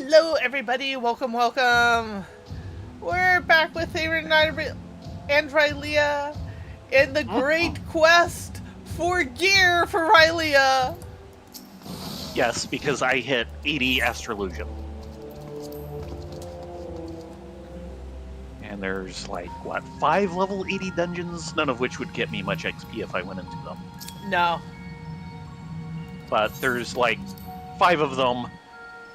Hello, everybody. Welcome. We're back with Aaron and Rylea in the great quest for gear for Rylea. Yes, because I hit 80 Astrolution. And there's 5 level 80 dungeons, none of which would get me much XP if I went into them. No. But there's 5 of them,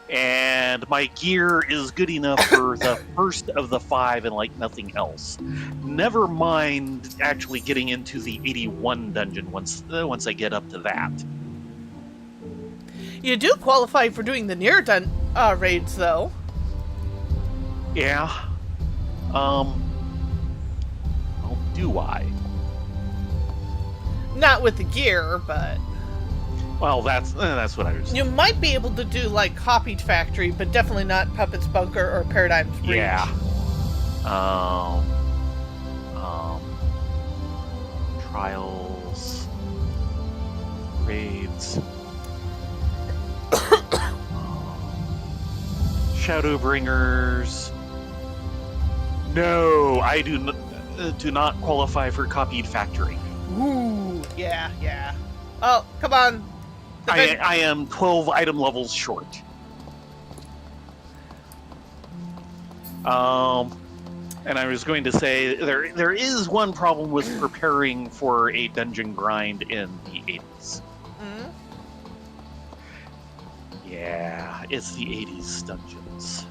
and my gear is good enough for the first of the 5 and nothing else. Never mind actually getting into the 81 dungeon once I get up to that. You do qualify for doing the near raids, though. Yeah. Well, do I? Not with the gear, but... Well, that's what I was... You might be able to do, Copied Factory, but definitely not Puppet's Bunker or Paradigm's Breach. Yeah. Trials... Raids... Shadowbringers... No, I do not qualify for Copied Factory. Ooh, yeah. Oh, come on. I am 12 item levels short. And I was going to say, there is one problem with preparing for a dungeon grind in the 80s. Mm-hmm. Yeah, it's the 80s dungeons.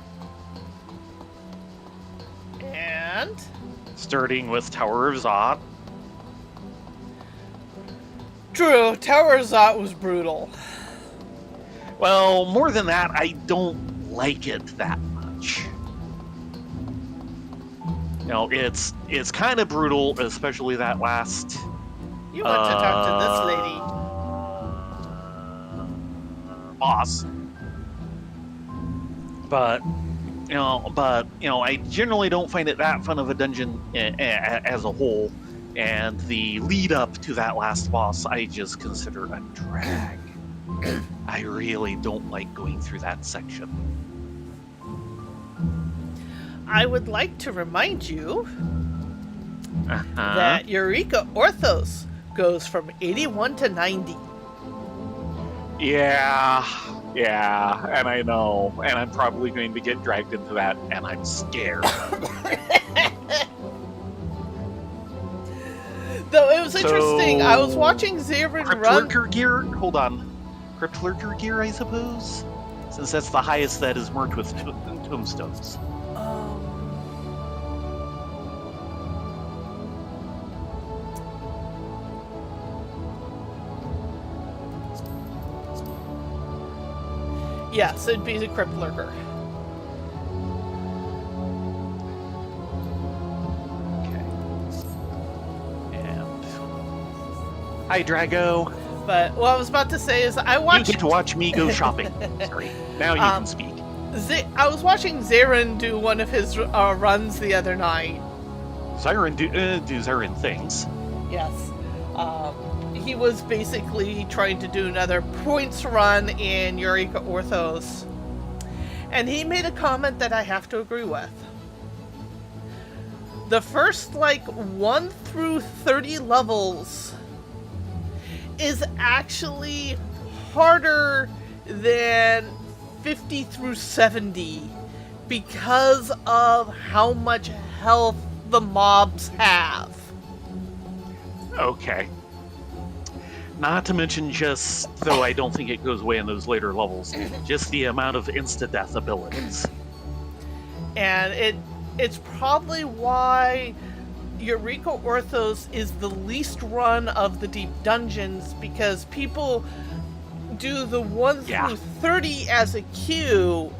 And? Starting with Tower of Zot. True, Tower of Zot was brutal. Well, more than that, I don't like it that much. You know, it's kind of brutal, especially that last... You want to talk to this lady. Boss. But I generally don't find it that fun of a dungeon as a whole. And the lead up to that last boss, I just consider a drag. I really don't like going through that section. I would like to remind you that Eureka Orthos goes from 81 to 90. Yeah, and I know. And I'm probably going to get dragged into that, and I'm scared. Though it was interesting, I was watching Zarin run... Crypt Lurker gear? Hold on. Crypt Lurker gear, I suppose? Since that's the highest that is marked with tombstones. Yes, it'd be the Crypt Lurker. Hi, Drago. But what I was about to say is I watched... You get to watch me go shopping. Sorry. Now you can speak. I was watching Zarin do one of his runs the other night. Zarin do Zarin things. Yes. He was basically trying to do another points run in Eureka Orthos. And he made a comment that I have to agree with. The first, 1 through 30 levels is actually harder than 50 through 70 because of how much health the mobs have. Okay. Not to mention just, though I don't think it goes away in those later levels, just the amount of insta-death abilities. And it's probably why Eureka Orthos is the least run of the deep dungeons, because people do the 1 through 30 as a queue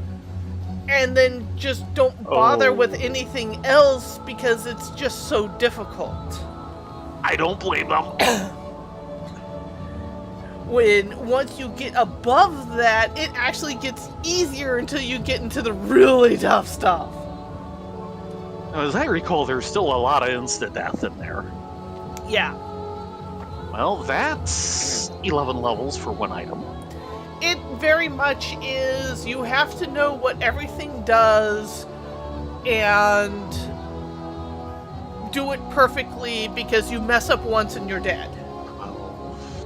and then just don't bother with anything else because it's just so difficult. I don't blame them. Once you get above that, it actually gets easier until you get into the really tough stuff. As I recall, there's still a lot of insta-death in there. Yeah. Well, that's 11 levels for one item. it very much is. You have to know what everything does and do it perfectly, because you mess up once and you're dead.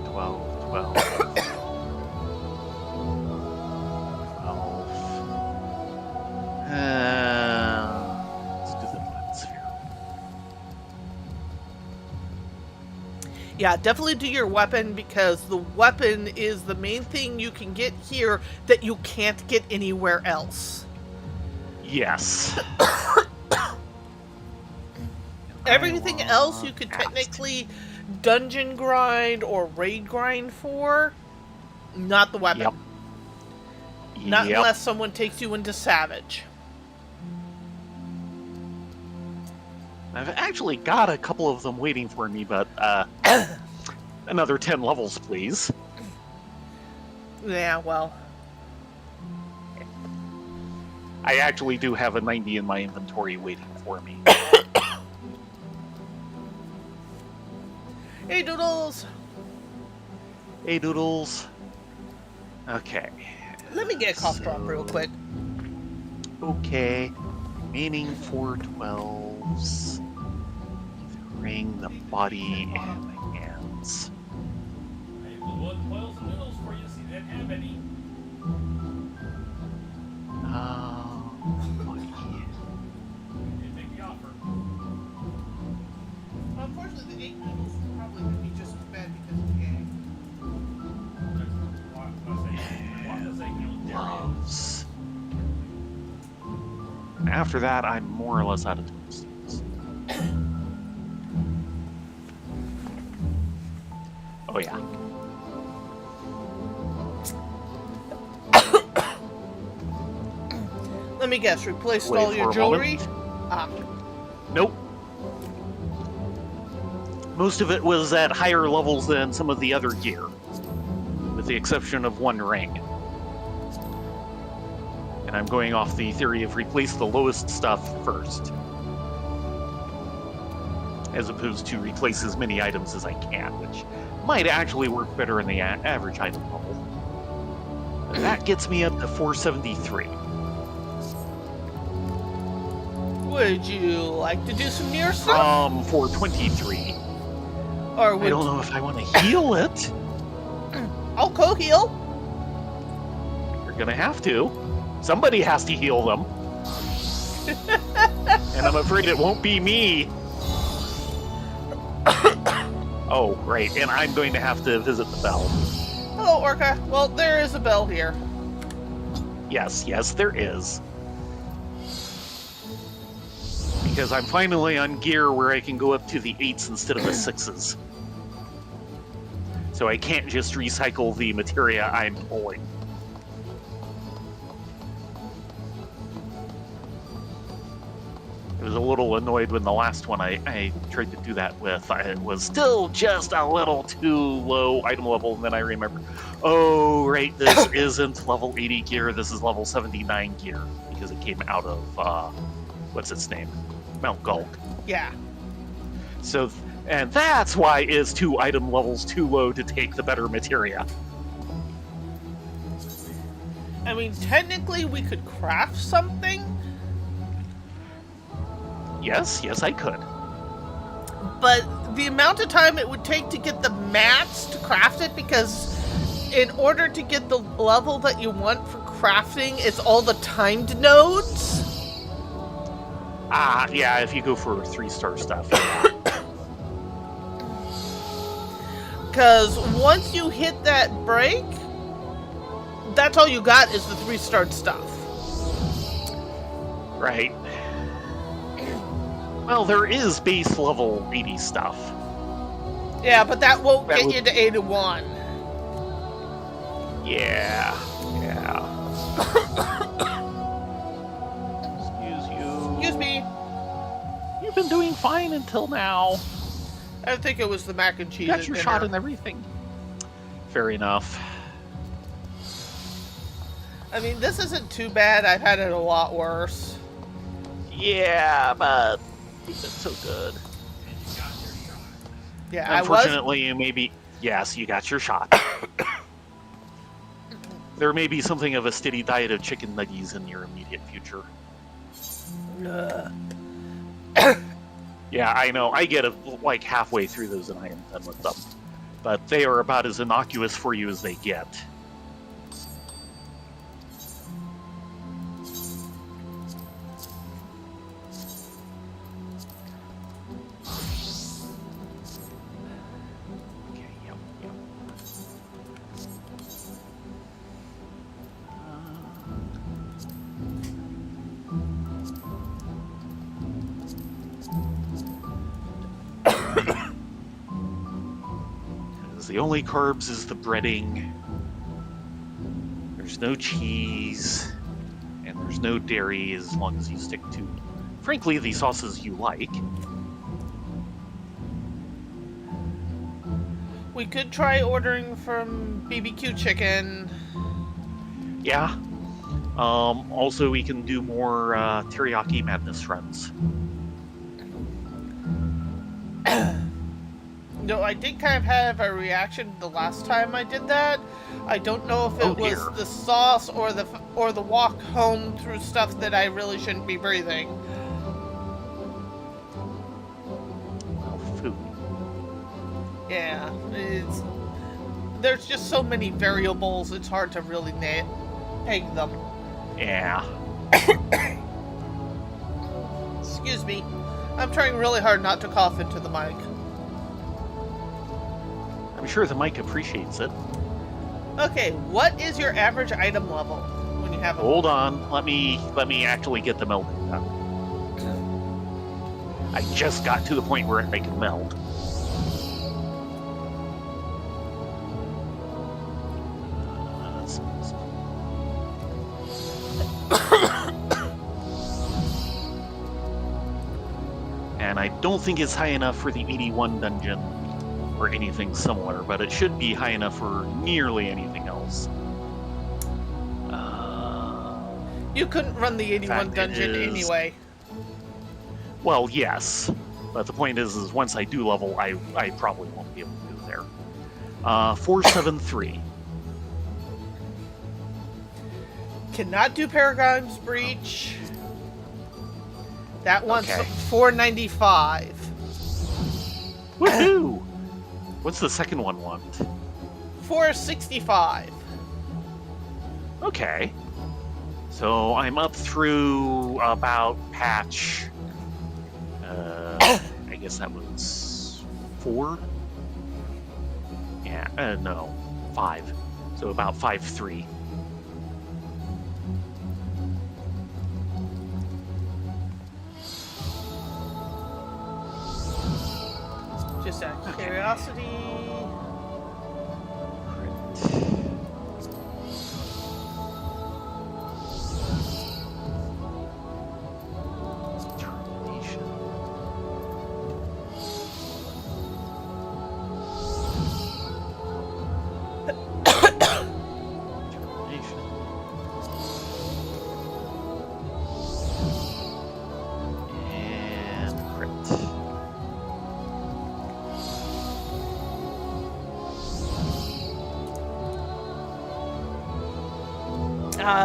12. Let's do the blood sphere. Yeah, definitely do your weapon, because the weapon is the main thing you can get here that you can't get anywhere else. Yes. Everything else you could technically dungeon grind or raid grind for, not the weapon. Yep. Not unless someone takes you into Savage. I've actually got a couple of them waiting for me, but another 10 levels, please. Yeah, well. I actually do have a 90 in my inventory waiting for me. Hey, Doodles! Hey, Doodles. Okay. Let me get a cough drop real quick. Okay. Remaining 4 12s. The ring, the body, and the hands. I blew one boils and noodles for you, so you didn't have any. Body. Didn't make the offer. Unfortunately, the 8 noodles probably would be just as bad because of the gang. Gloves. And after that, I'm more or less out of tombstones. Oh yeah. Let me guess, replaced Wait all your for a jewelry? moment. Ah. Nope. Most of it was at higher levels than some of the other gear, with the exception of one ring. And I'm going off the theory of replace the lowest stuff first, as opposed to replace as many items as I can, which might actually work better in the average item level. But that gets me up to 473. Would you like to do some near stuff? 423. Or I would don't know if I want to heal it. I'll co-heal. You're gonna have to. Somebody has to heal them. And I'm afraid it won't be me. Oh, right. And I'm going to have to visit the bell. Hello, Orca. Well, there is a bell here. Yes, there is. Because I'm finally on gear where I can go up to the 8s instead of the 6s. So I can't just recycle the materia I'm pulling. I was a little annoyed when the last one I tried to do that with, I was still just a little too low item level, and then I remember, oh, right, this isn't level 80 gear, this is level 79 gear, because it came out of, what's its name? Mount Gulk. Yeah. So, and that's why is 2 item levels too low to take the better materia. I mean, technically we could craft something, Yes, I could. but the amount of time it would take to get the mats to craft it, because in order to get the level that you want for crafting, it's all the timed nodes. Yeah, if you go for 3-star stuff. Because once you hit that break, that's all you got is the 3-star stuff. Right. Well, there is base level 80 stuff. Yeah, but that won't That get would- you to 81. Yeah. Excuse you. Excuse me. You've been doing fine until now. I think it was the mac and cheese. You got at your dinner. shot and everything. Fair enough. I mean, this isn't too bad. I've had it a lot worse. Yeah, but you've been so good. Yeah, I was. Unfortunately, you maybe... Yes, you got your shot. there may be something of a steady diet of chicken nuggies in your immediate future. Yeah, I know. I get like halfway through those and I am done with them. But they are about as innocuous for you as they get. Okay, yep. The only carbs is the breading. There's no cheese, and there's no dairy as long as you stick to, frankly, the sauces you like. We could try ordering from BBQ Chicken. Yeah. Also, we can do more teriyaki madness runs. No, I did kind of have a reaction the last time I did that. I don't know if it was the sauce or the walk home through stuff that I really shouldn't be breathing. Well, food. Yeah, there's just so many variables. It's hard to really peg them. Yeah. Excuse me. I'm trying really hard not to cough into the mic. I'm sure the mic appreciates it. Okay, what is your average item level when you have a... Hold on, let me actually get the melting done. I just got to the point where I can meld. And I don't think it's high enough for the 81 dungeon or anything similar, but it should be high enough for nearly anything else. You couldn't run the 81 dungeon anyway. Well, yes, but the point is once I do level, I probably won't be able to do there. 473. Cannot do Paragon's Breach. That one's Okay. 495. Woohoo! What's the second one want? 465. Okay. So I'm up through about patch. I guess that was 4? Yeah, no, 5. So about 5.3. Just out of curiosity.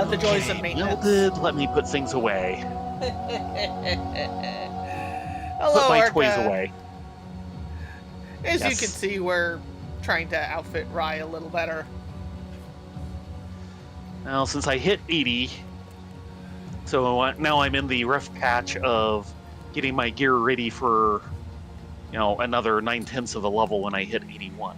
The joys of maintenance. Melted, let me put things away. Hello, Put my Arca. toys away. As you Yes. can see, we're trying to outfit Rye a little better. Now, since I hit 80, so now I'm in the rough patch of getting my gear ready for, another 9/10 of a level when I hit 81.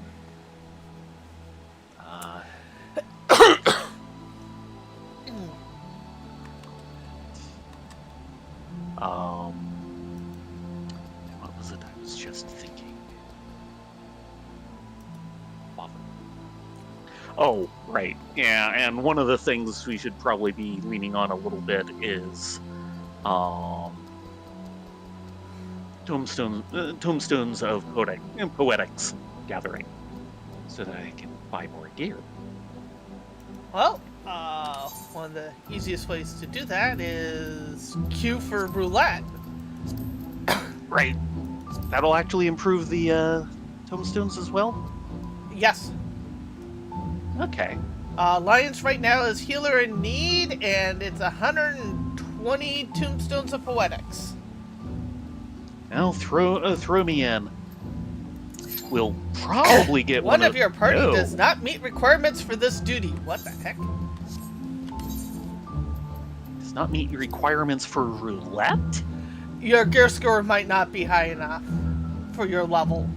What was it I was just thinking? Oh, right. Yeah, and one of the things we should probably be leaning on a little bit is tombstones of poetics gathering, so that I can buy more gear. Well, one of the easiest ways to do that is queue for roulette. Right. That'll actually improve the tombstones as well? Yes. Okay. Alliance right now is healer in need, and it's 120 tombstones of poetics. Now throw me in. We'll probably get One one of your party no. does not meet requirements for this duty. What the heck? Does not meet your requirements for roulette? Your gear score might not be high enough for your level.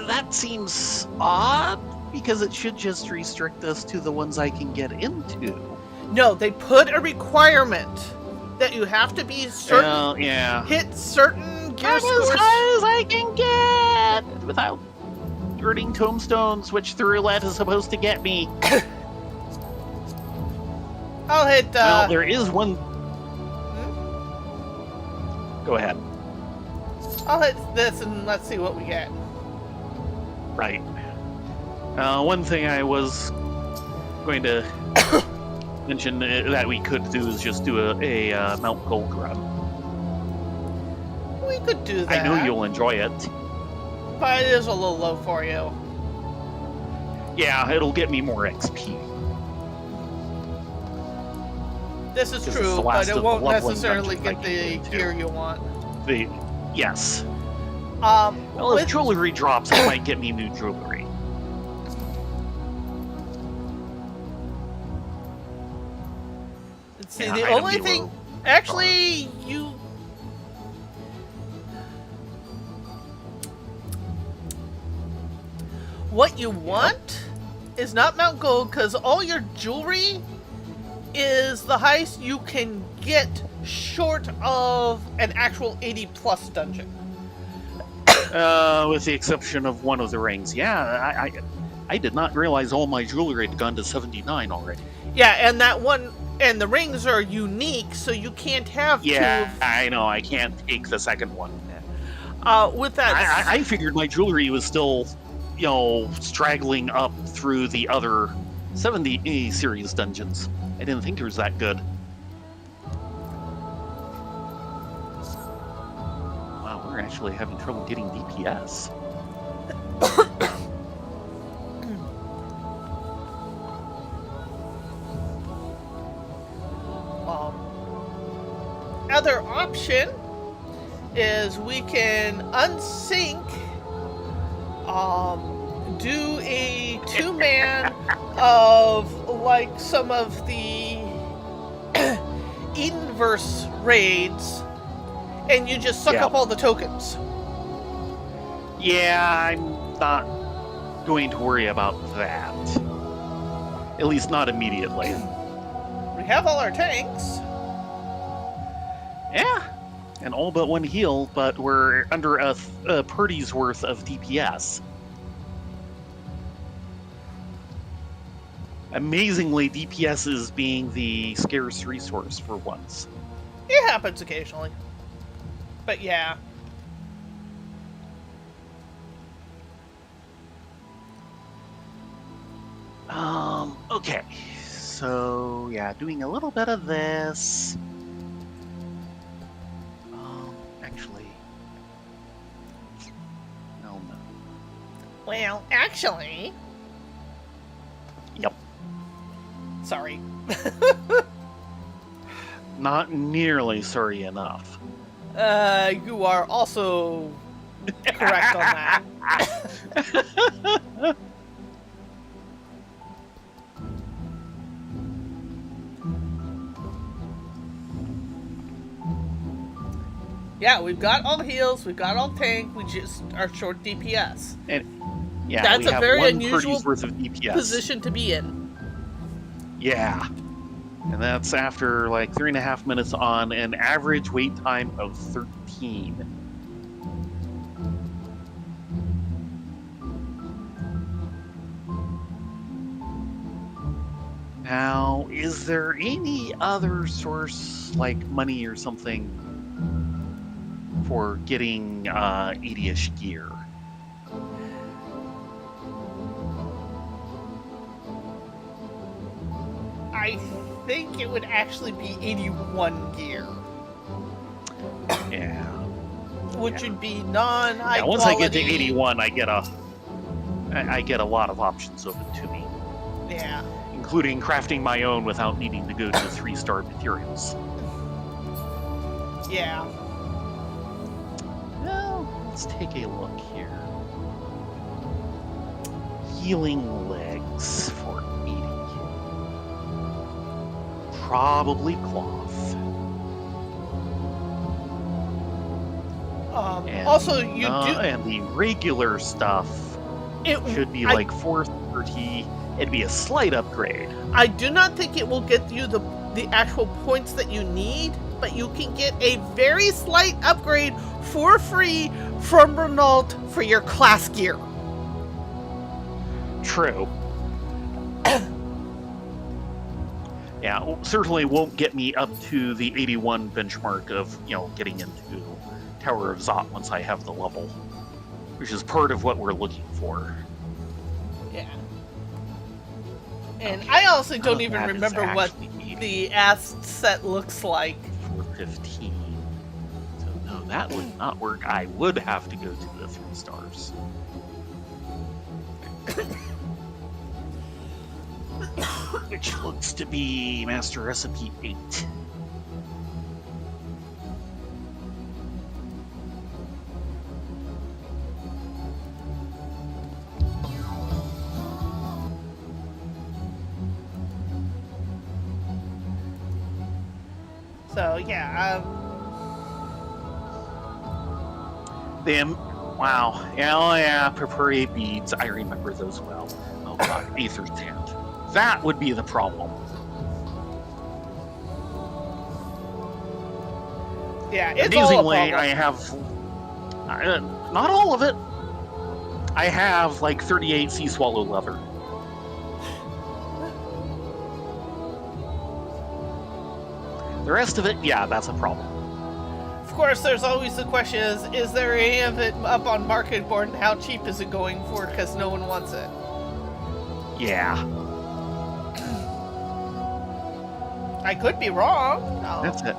That seems odd, because it should just restrict us to the ones I can get into. No, they put a requirement that you have to be certain, Yeah. hit certain gear As scores. high as I can get without earning tombstones, which the roulette is supposed to get me. I'll hit. Well, there is one. Go ahead. I'll hit this and let's see what we get. Right. One thing I was going to mention that we could do is just do a Mount Gold run. We could do that. I know you'll enjoy it. But it is a little low for you. Yeah, it'll get me more XP. This is 'Cause it's true, the but last it of the won't leveling necessarily dungeons I get can the get to. gear you want. Yes. Well, Well, if jewelry drops, it might get me new jewelry. see, Yeah, the item only dealer thing, will actually, you. What you want is not Mount Gold, because all your jewelry is the highest you can get short of an actual 80+ dungeon. With the exception of one of the rings. Yeah, I did not realize all my jewelry had gone to 79 already. Yeah, and that one, and the rings are unique, so you can't have Yeah, two. I know. I can't take the second one. With that, I figured my jewelry was still, straggling up through the other 70 series dungeons. I didn't think it was that good. Wow, we're actually having trouble getting DPS. Other option is we can unsync, do a 2-man of like some of the Edenverse raids, and you just suck Yeah. up all the tokens. Yeah, I'm not going to worry about that. At least not immediately. We have all our tanks. Yeah, and all but one heal, but we're under a Purdy's worth of DPS. Amazingly, DPS is being the scarce resource for once. It happens occasionally. But yeah. Okay. So, yeah, doing a little bit of this. Actually. No. Well, actually. Yep. Sorry. Not nearly sorry enough. You are also correct on that. Yeah, we've got all heals, we've got all tank, we just are short DPS. Yeah, That's we a have very one unusual Purdy's worth of DPS. Position to be in. Yeah. And that's after like 3.5 minutes on an average wait time of 13. Now, is there any other source, like money or something, for getting 80-ish gear? I think it would actually be 81 gear, Yeah. which would be non-high Yeah, once quality. I get to 81, I get a... I get a lot of options open to me, Yeah. including crafting my own without needing to go to 3-star materials. Yeah. Well, let's take a look here. Healing legs for 80. Probably cloth. And, Also, you do. And the regular stuff It should be I- like 430. It'd be a slight upgrade. I do not think it will get you the actual points that you need, but you can get a very slight upgrade for free from Renault for your class gear. True. Yeah, certainly won't get me up to the 81 benchmark of, getting into Tower of Zot once I have the level, which is part of what we're looking for. Yeah. And I honestly don't even That is remember what actually 80 the asset looks like. 415. So no, that would not work. I would have to go to the 3 stars. Which looks to be Master Recipe 8. So yeah, Wow. Yeah, purpuree beads. I remember those well. Oh god, Aether's Hand. That would be the problem. yeah, it's all a Amazingly, problem. I have not all of it. I have like 38 sea swallow leather. The rest of it, yeah, that's a problem. Of course, there's always the question: is there any of it up on market board, and how cheap is it going for? Because no one wants it. Yeah, I could be wrong. No. that's it.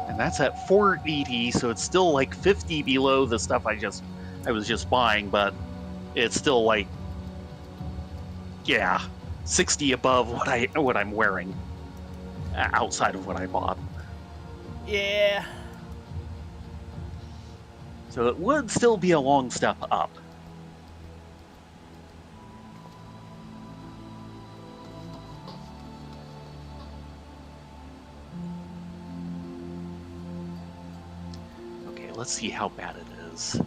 And that's at 480, so it's still like 50 below the stuff I was just buying, but it's still like, yeah, 60 above what I'm wearing outside of what I bought. Yeah. So it would still be a long step up. Okay, let's see how bad it is.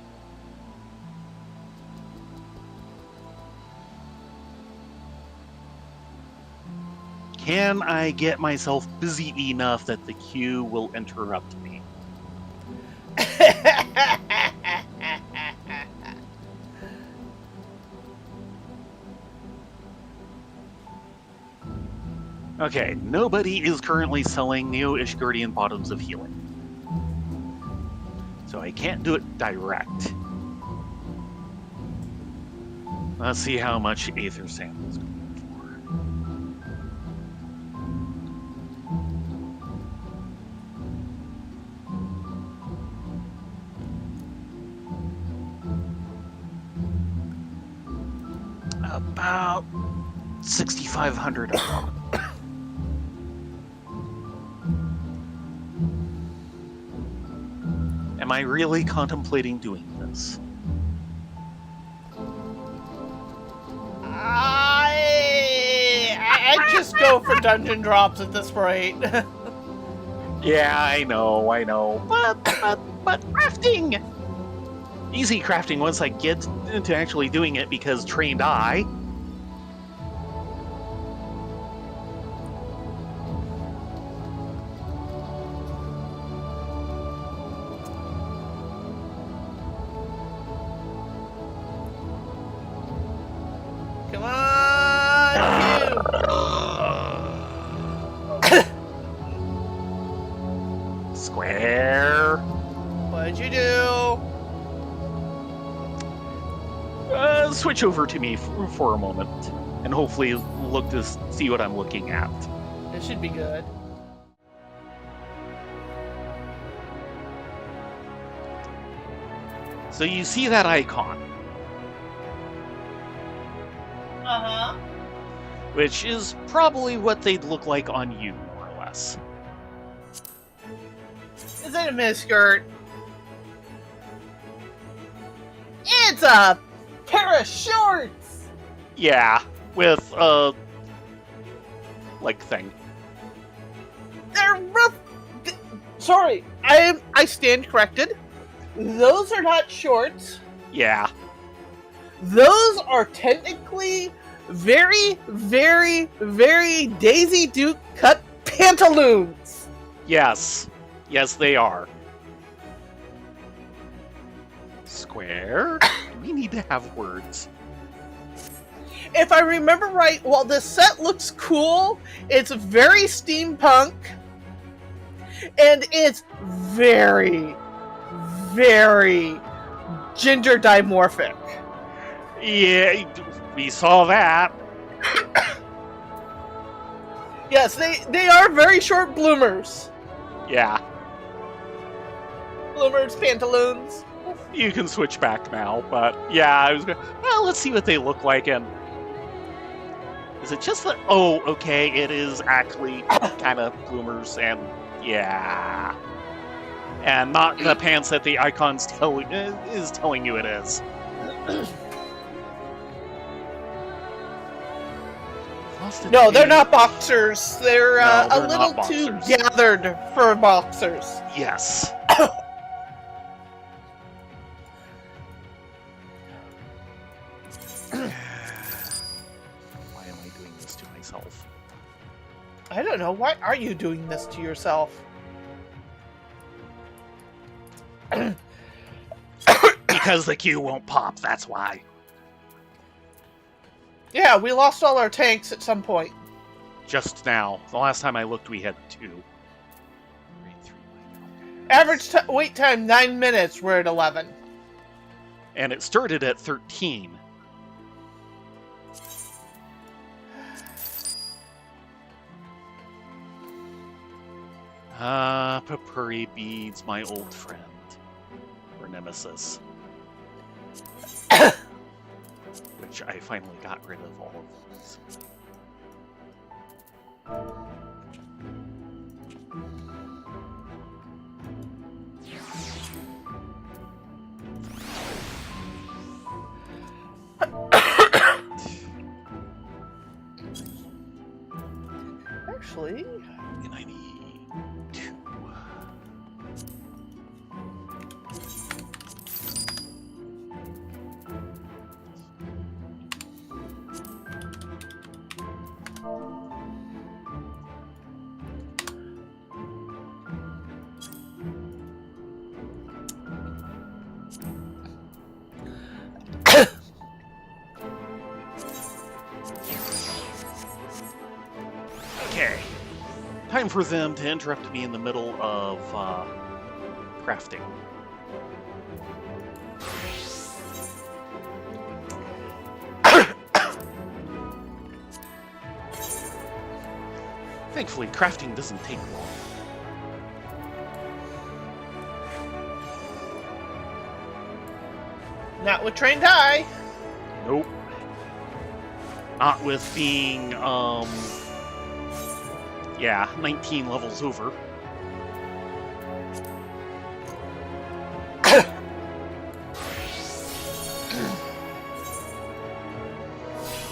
Can I get myself busy enough that the queue will interrupt me? Okay, nobody is currently selling Neo-Ishgardian Bottoms of Healing. So I can't do it direct. Let's see how much Aether Sand is going for. About 6,500 above. Am I really contemplating doing this? I'd just go for dungeon drops at this rate. Yeah, I know. But crafting! Easy crafting once I get into actually doing it, because trained eye. Come on, you. Square. What'd you do? Switch over to me for a moment, and hopefully look to see what I'm looking at. It should be good. So you see that icon. Uh-huh. which is probably what they'd look like on you, more or less. Is it a miniskirt? It's a pair of shorts! Yeah, with a leg thing. They're rough. Sorry, I stand corrected. Those are not shorts. Yeah, Those are technically very, very, very Daisy Duke cut pantaloons. yes. Yes, they are. Square? Do we need to have words? If I remember right, while this set looks cool, it's very steampunk, and it's very, very gender dimorphic. Yeah, we saw that. Yes, they are very short bloomers. Yeah, Bloomers, pantaloons. you can switch back now, but yeah, I was going, well, let's see what they look like, and is it just that, oh, okay, it is actually kind of bloomers, and yeah. And not the pants that the icon's is telling you it is. No, they're not boxers. They're, No, they're a little not too boxers. gathered for boxers. Yes. Why am I doing this to myself? I don't know. Why are you doing this to yourself? Because the queue won't pop, that's why. Yeah, we lost all our tanks at some point. Just now. The last time I looked, we had 2. Average wait time 9 minutes. We're at 11. And it started at 13. Papuri beads, my old friend. Or nemesis. Which I finally got rid of all of those. Actually, And I need 2. Okay. Time for them to interrupt me in the middle of crafting. Thankfully, crafting doesn't take long. not with trained eye. Nope. Not with being, yeah, 19 levels over.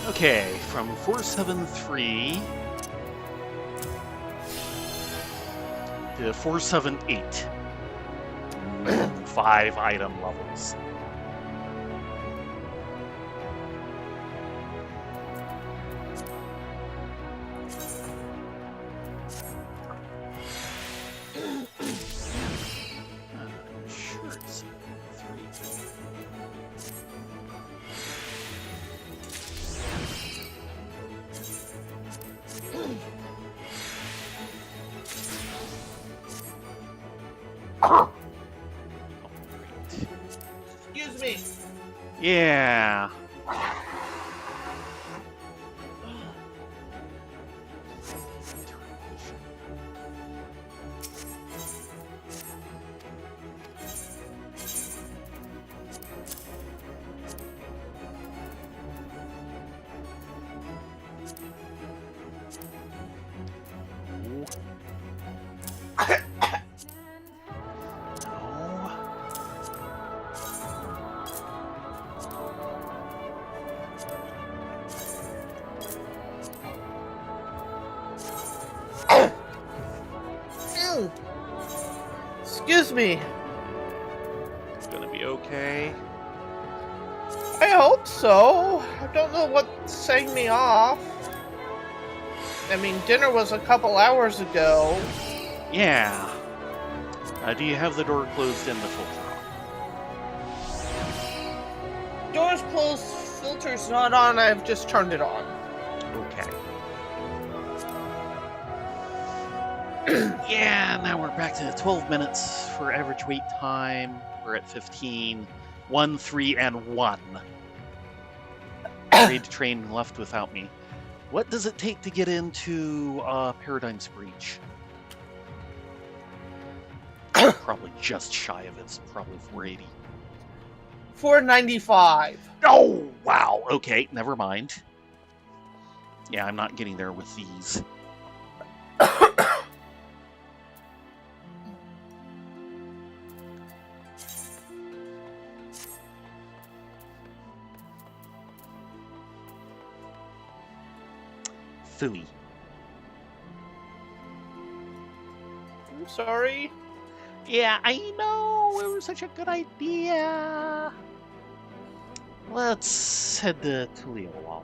Okay, from 473 to 478. 5 item levels. Shirts. 3. Excuse me. Yeah. Excuse me. It's gonna be okay. I hope so. I don't know what's setting me off. I mean, dinner was a couple hours ago. Yeah. Do you have the door closed and the filter on? Doors closed, filter's not on, I've just turned it on. Okay. Yeah, now we're back to 12 minutes for average wait time. We're at 15. 1, 3, and 1. Raid train left without me. What does it take to get into Paradigm's Breach? Probably just shy of it. It's probably 480. 495. Oh, wow. Okay, never mind. Yeah, I'm not getting there with these. Phooey. I'm sorry. Yeah, I know. It was such a good idea. Let's head to Tulio.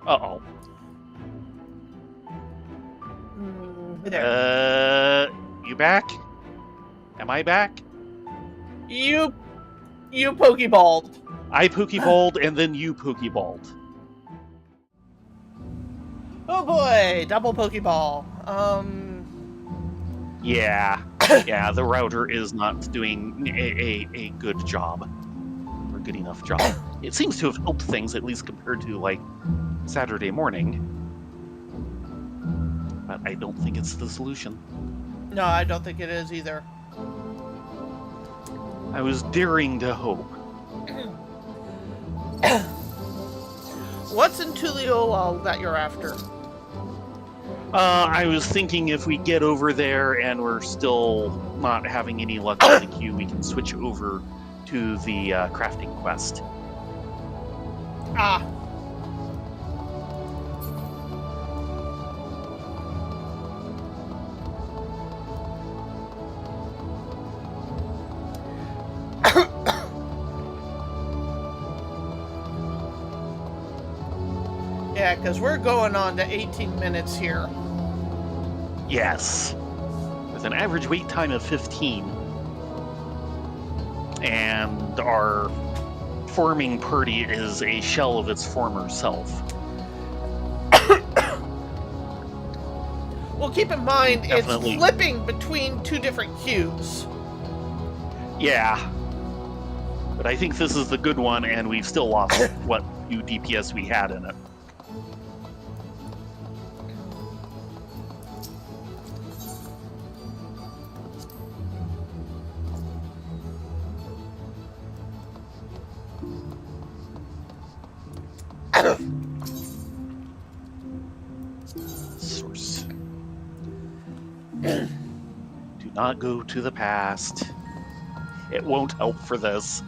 Uh-oh. There. You back? Am I back? You pokeballed. I pokeballed and then you pokeballed. Oh boy, double pokeball. Yeah. Yeah, the router is not doing a good job. Or good enough job. It seems to have helped things, at least compared to, like, Saturday morning. But I don't think it's the solution. No, I don't think it is either. I was daring to hope. What's in Tuliolal that you're after? I was thinking if we get over there and we're still not having any luck with the queue, we can switch over to the crafting quest. Ah. Yeah, because we're going on to 18 minutes here. Yes. With an average wait time of 15. And our forming party is a shell of its former self. Well, keep in mind, Definitely. It's flipping between two different queues. Yeah. But I think this is the good one, and we've still lost what few DPS we had in it. Source. Do not go to the past. It won't help for this.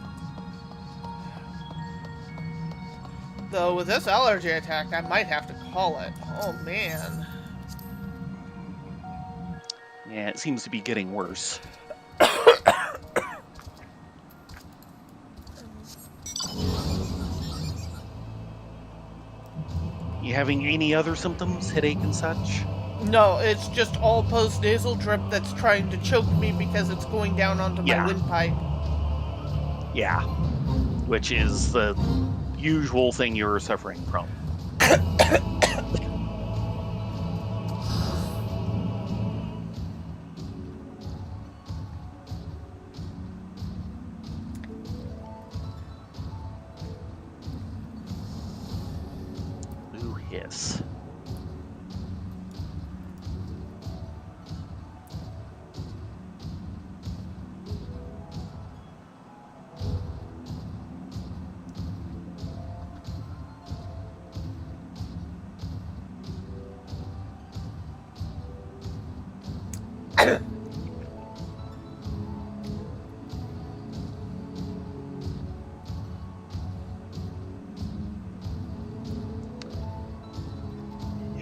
Though with this allergy attack, I might have to call it. Oh man. Yeah, it seems to be getting worse. You having any other symptoms, headache and such? No, it's just all post-nasal drip that's trying to choke me because it's going down onto my windpipe. Yeah. Which is the usual thing you're suffering from. Blue hiss.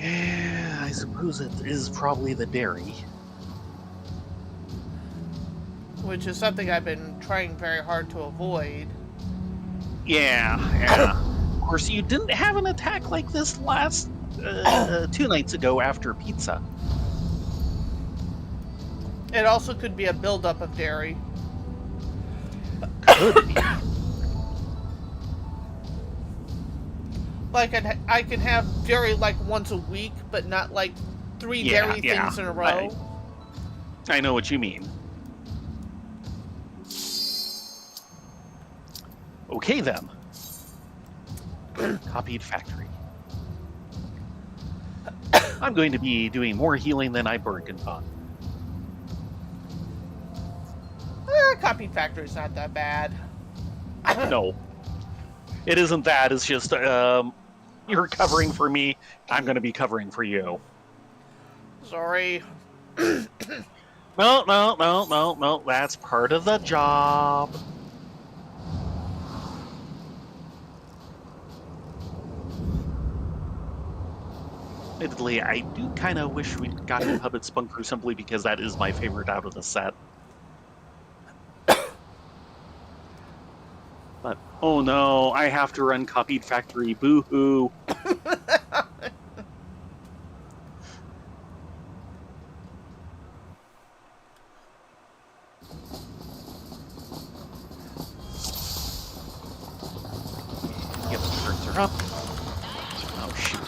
I suppose it is probably the dairy. which is something I've been trying very hard to avoid. Yeah. Of course, you didn't have an attack like this last 2 nights ago after pizza. It also could be a buildup of dairy. Could be. Like I can have dairy like once a week, but not like 3 dairy things in a row. I know what you mean. Okay then. Copied factory. I'm going to be doing more healing than I bargained on. Copied factory is not that bad. No. It isn't that, it's just you're covering for me, I'm going to be covering for you. Sorry. No, that's part of the job. Admittedly, I do kind of wish we'd gotten Puppet Spunker simply because that is my favorite out of the set. But, oh no, I have to run Copied Factory, boo-hoo. Yep, turns are up. Oh, shoot.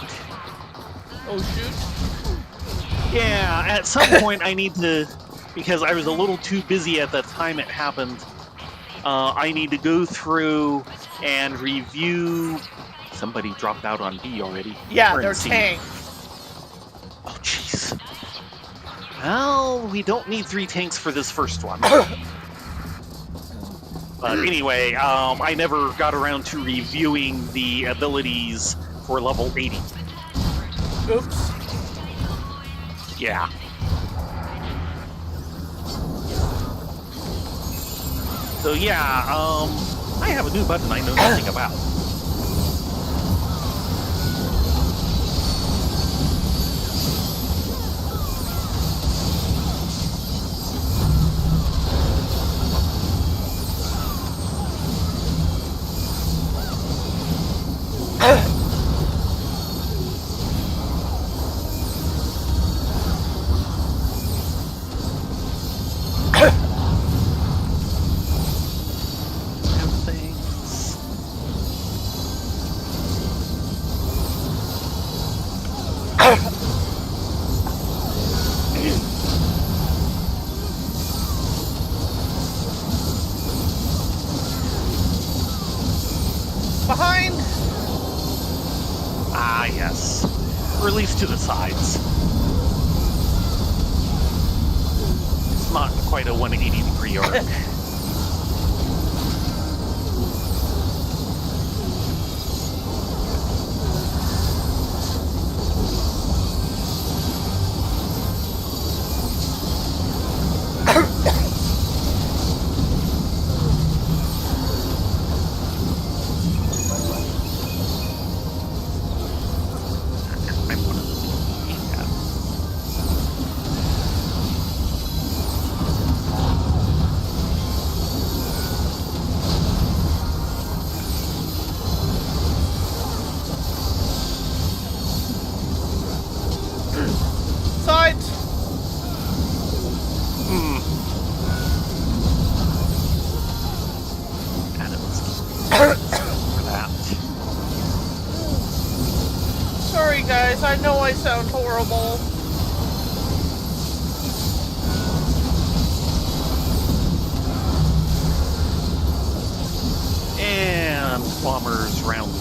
Oh shoot. Yeah, at some point I need to, because I was a little too busy at the time it happened, I need to go through and review... Somebody dropped out on B already. Yeah, We're in they're C. tanks. Oh, jeez. Well, we don't need 3 tanks for this first one. But anyway, I never got around to reviewing the abilities for level 80. Oops. Yeah. So yeah, I have a new button I know nothing about. Behind! Ah, yes. Or at least to the sides. It's not quite a 180-degree arc. I'm one of the yeah. Sides! For that. Sorry guys, I know I sound horrible. And bombers round 1.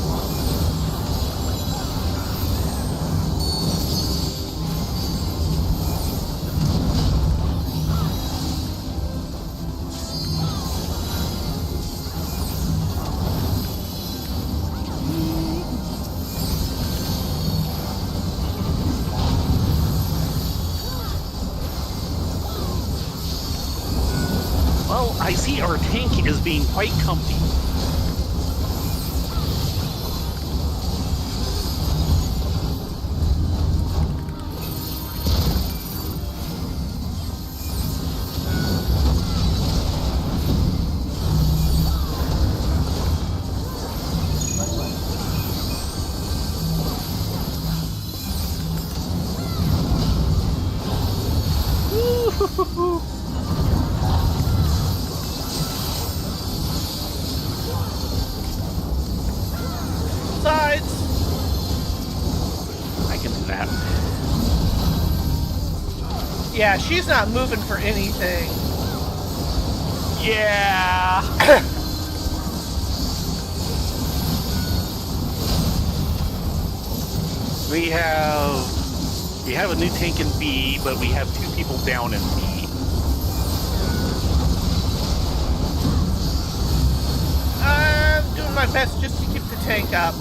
Well, I see our tank is being quite comfy. Yeah, she's not moving for anything. Yeah. We have a new tank in B, but we have 2 people down in B. I'm doing my best just to keep the tank up.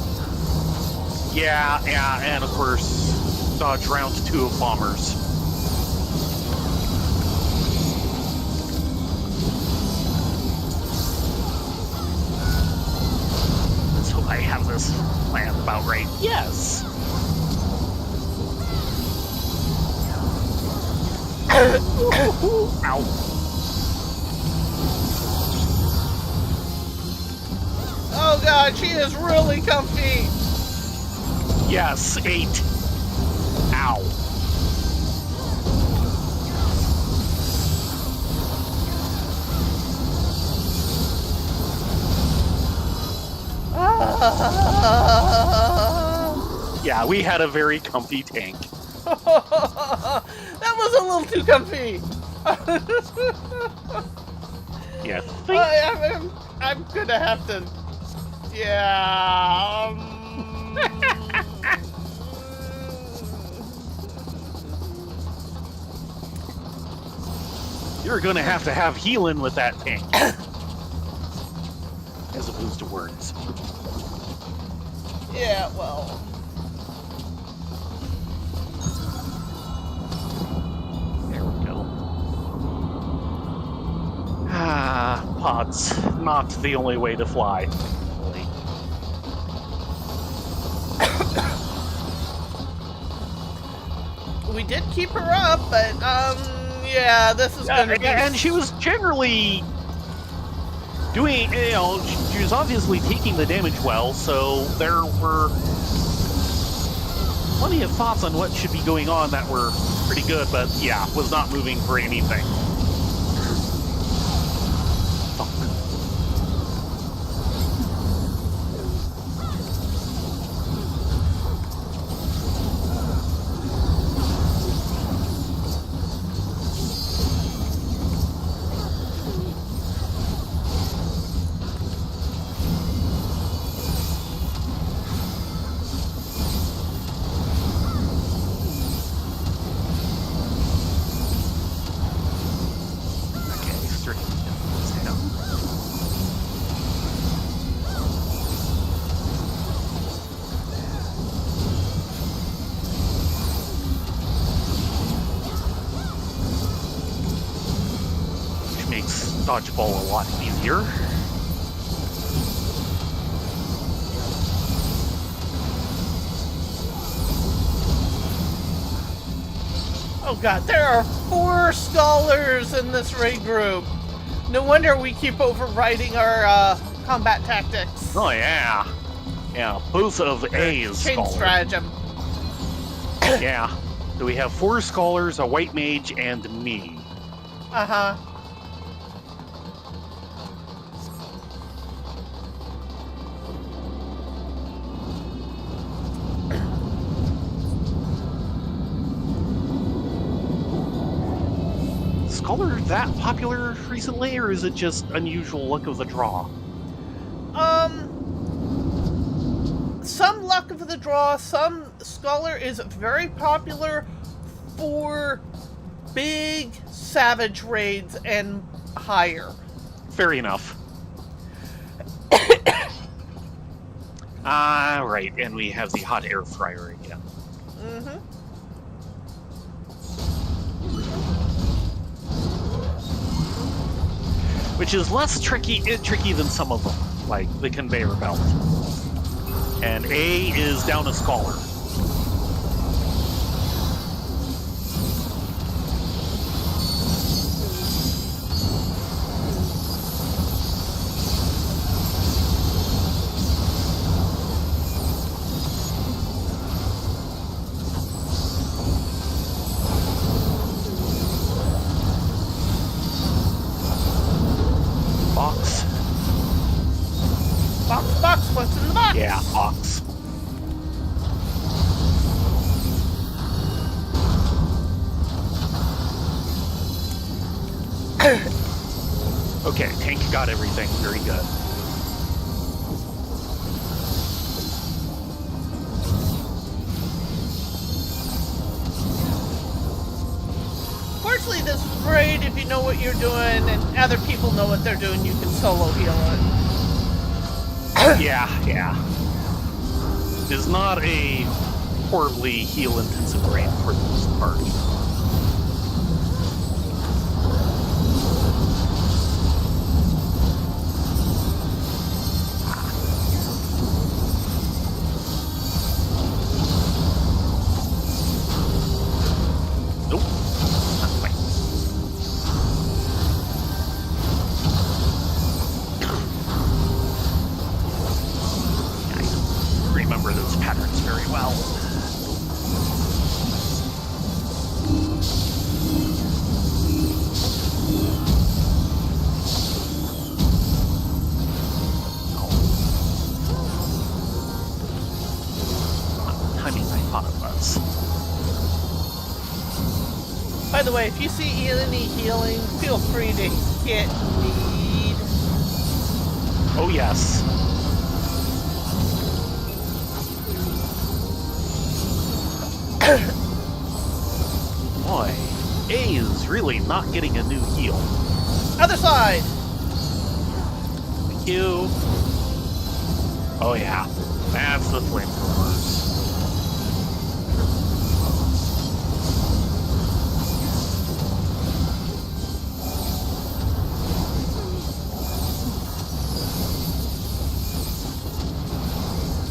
Yeah, and of course, dodge round 2 of bombers. Let's hope I have this planned about right. Yes. Ow. Oh god, she is really comfy. Yes, 8. Ow. Yeah, we had a very comfy tank. That was a little too comfy. Yeah. I'm gonna have to. Yeah. You're gonna have healing with that tank. As opposed to words. Yeah, well. There we go. Pods. Not the only way to fly. Really. We did keep her up, but, yeah, this is gonna be... And she was generally doing, she was obviously taking the damage well, so there were plenty of thoughts on what should be going on that were pretty good, but yeah, was not moving for anything. Fuck. Dodgeball a lot easier. Oh god, there are 4 scholars in this raid group. No wonder we keep overriding our combat tactics. Oh yeah. Yeah, both of A's Chain scholar. stratagem. Yeah. So we have 4 scholars, a white mage, and me. Uh-huh. Scholar that popular recently, or is it just unusual luck of the draw? Some luck of the draw, some scholar is very popular for big savage raids and higher. Fair enough. Right, and we have the hot air fryer again. Mm-hmm. Which is less tricky than some of them, like the conveyor belt. And A is down a scholar. Box. Box, what's in the box? Yeah, box. Okay, tank got everything. Very good. Fortunately, this is great if you know what you're doing and other people know what they're doing. You can solo heal it. Yeah. It's not a horribly heal-intensive raid for the most part. Nope. Not quite. I remember those patterns very well. Timing I thought it was. By the way, if you see any healing, feel free to hit need. Oh yes. Boy, A is really not getting a new heal. Other side! Thank you. Oh yeah, that's the flamethrowers.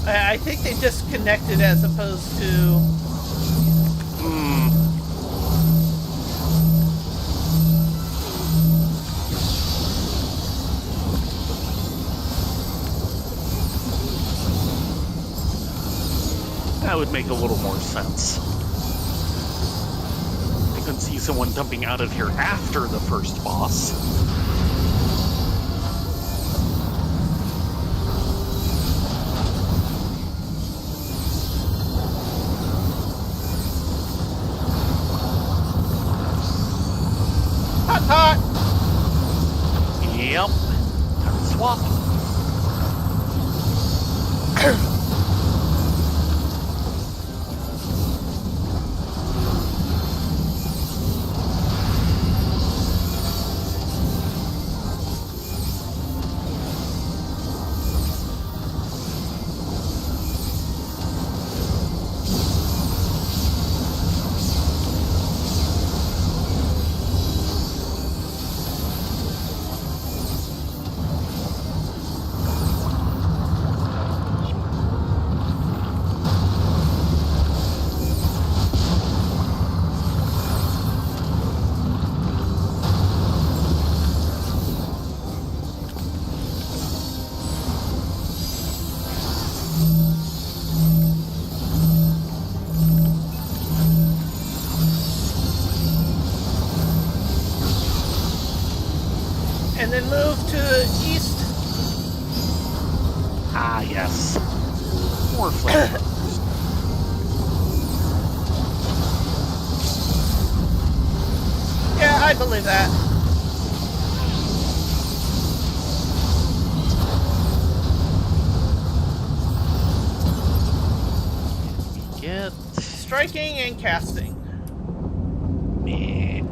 I think they disconnected as opposed to... That would make a little more sense. I can see someone dumping out of here after the first boss. Hot, hot! Yep. Time to swap. And then move to the east. Ah, yes. More flamethrowers. Yeah, I believe that. Get Striking and casting. me.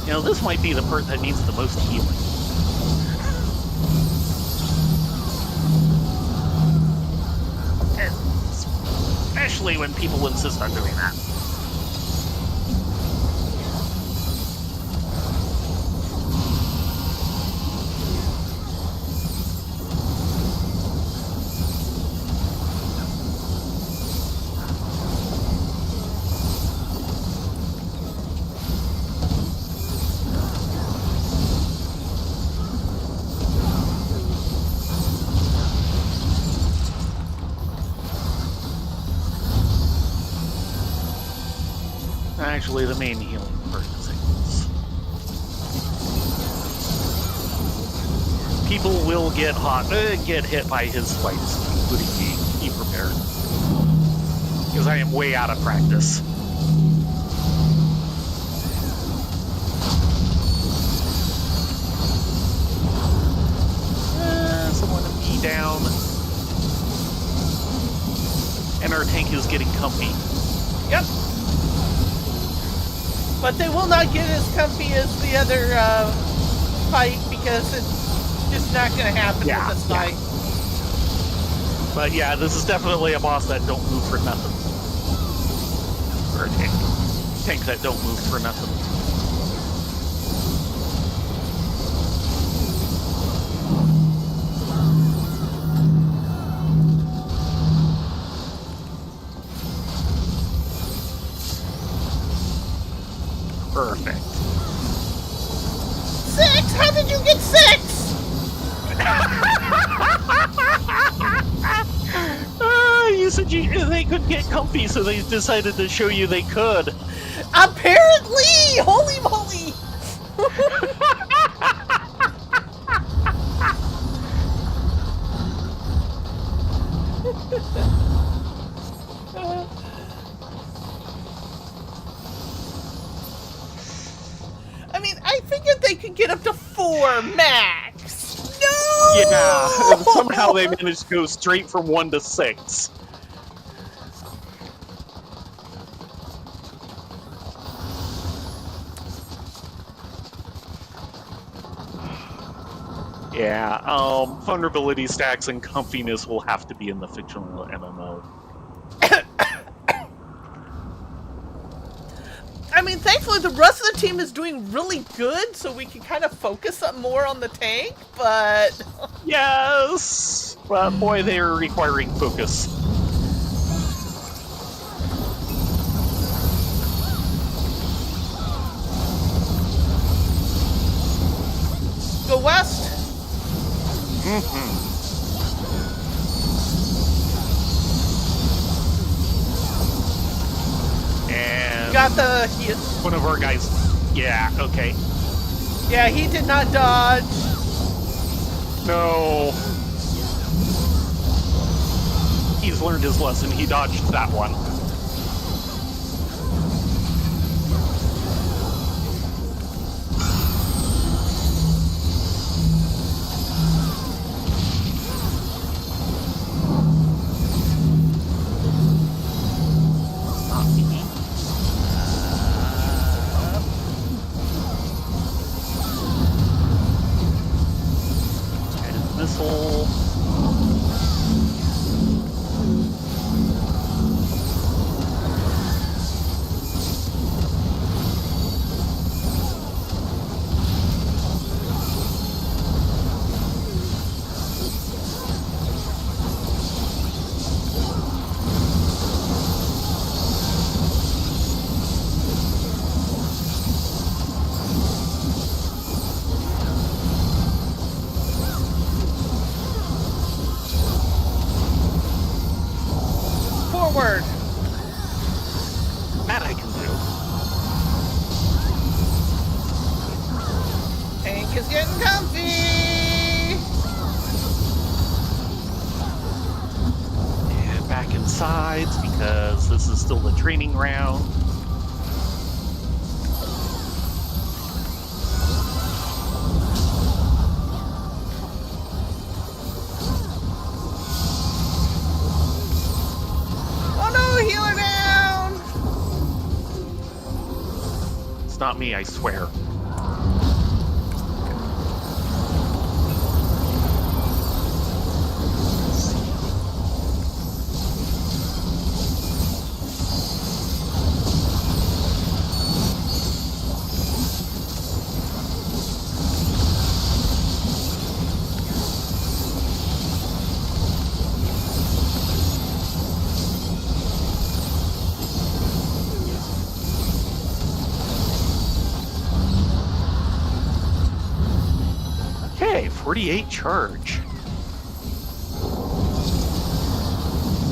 You know, this might be the part that needs the most healing. Especially when people insist on doing that. actually the main healing part of things. People will get hit by his spikes, including me. Be prepared. Because I am way out of practice. Someone be down. And our tank is getting comfy. Yep. But they will not get as comfy as the other fight because it's just not going to happen with this fight. But yeah, this is definitely a boss that don't move for nothing. Or a tank. Tank that don't move for nothing. Perfect. 6? How did you get 6? You said they couldn't get comfy, so they decided to show you they could. Apparently! Holy moly! I mean, I figured they could get up to 4 max. No! Yeah, somehow they managed to go straight from 1 to 6. Yeah, vulnerability stacks and comfiness will have to be in the fictional MMO. I mean, thankfully the rest of the team is doing really good, so we can kind of focus more on the tank, but... Yes! But boy, they are requiring focus. Go west. And Got the... one of our guys. Yeah, okay. Yeah, he did not dodge. No. He's learned his lesson. He dodged that one. Missile. Forward. That I can do. Tank is getting comfy. And back inside because this is still the training round. Oh no, healer down. It's not me, I swear. Okay, 48 charge.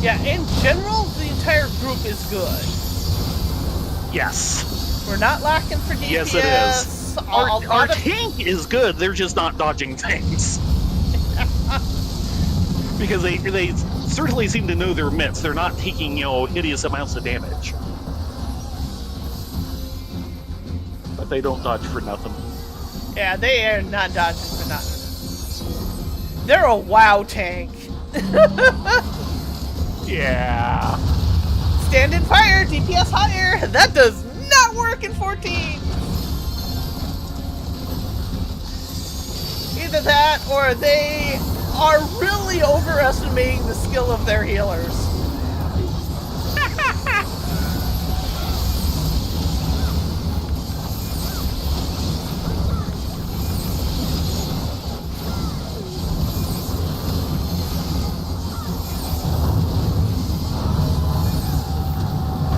Yeah, in general, the entire group is good. Yes. We're not lacking for DPS. Yes, it is. A Our lot of tank is good. They're just not dodging things. Because they certainly seem to know their mitts. They're not taking, hideous amounts of damage. But they don't dodge for nothing. Yeah, they are not dodging for nothing. They're a WoW tank. Yeah. Stand and fire, DPS higher. That does not work in 14. Either that or they are really overestimating the skill of their healers.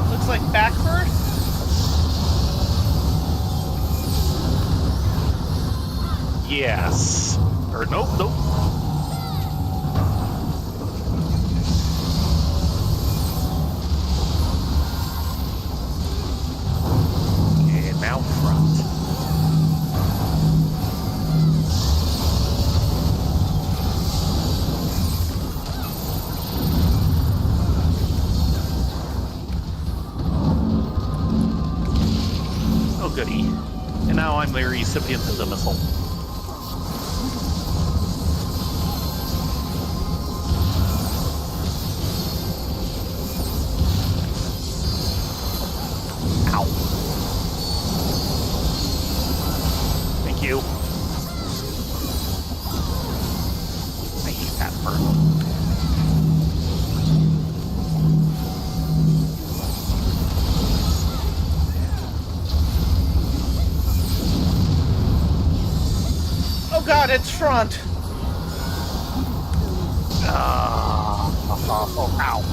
Looks like back first. Yes. Or nope. And now front. Oh, goody. And now I'm the recipient of the missile. Ow. Thank you. I hate that part. Oh god, it's front. Ow.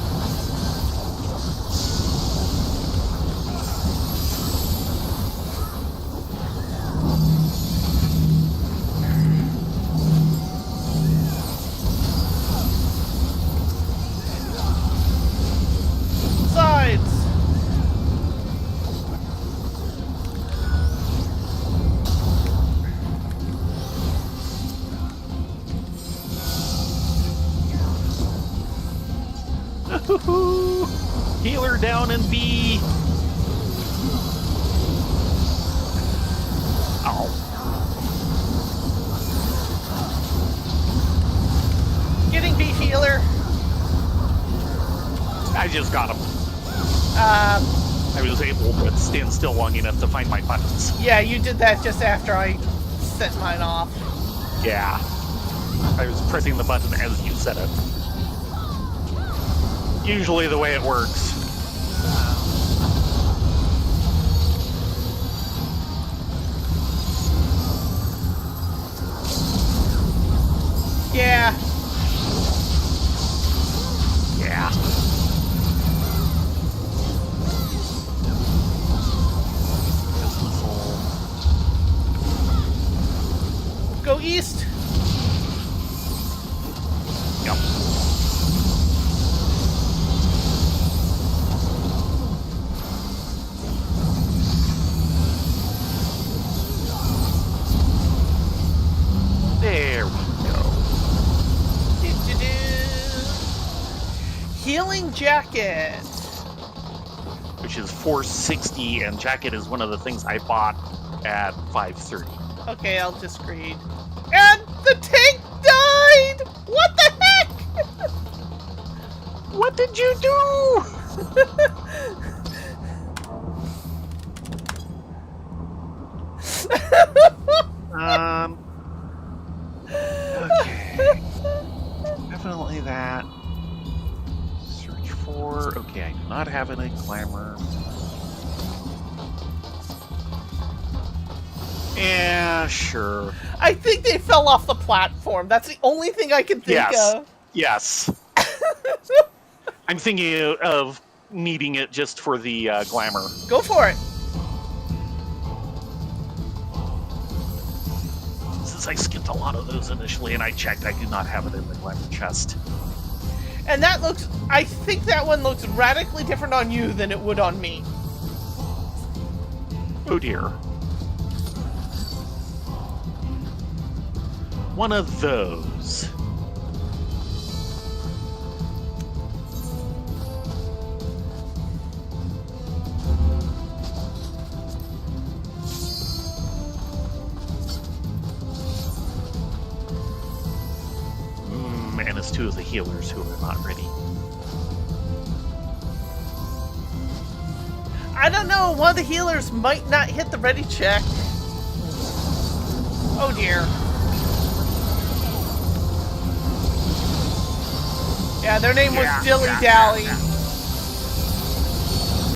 Sides. Healer down in B. Ow. Getting B healer. I just got him. I was able to stand still long enough to find my buttons. Yeah, you did that just after I set mine off. Yeah. I was pressing the button as you said it. Usually the way it works. Yeah. Yeah. Go east. Yep. There we go. Healing jacket. Which is 460, and jacket is one of the things I bought at 530. Okay, I'll discreed. And the tank died! What the heck? What did you do? Okay. Definitely that. Search for... Okay, I do not have any glamour. Yeah, sure. I think they fell off the platform. That's the only thing I can think Yes. of. Yes. I'm thinking of needing it just for the glamour. Go for it. Since I skipped a lot of those initially and I checked, I do not have it in the glamour chest. And that looks... I think that one looks radically different on you than it would on me. Oh dear. One of those. And it's two of the healers who are not ready. I don't know. One of the healers might not hit the ready check. Oh dear. Yeah, their name was Dilly Dally.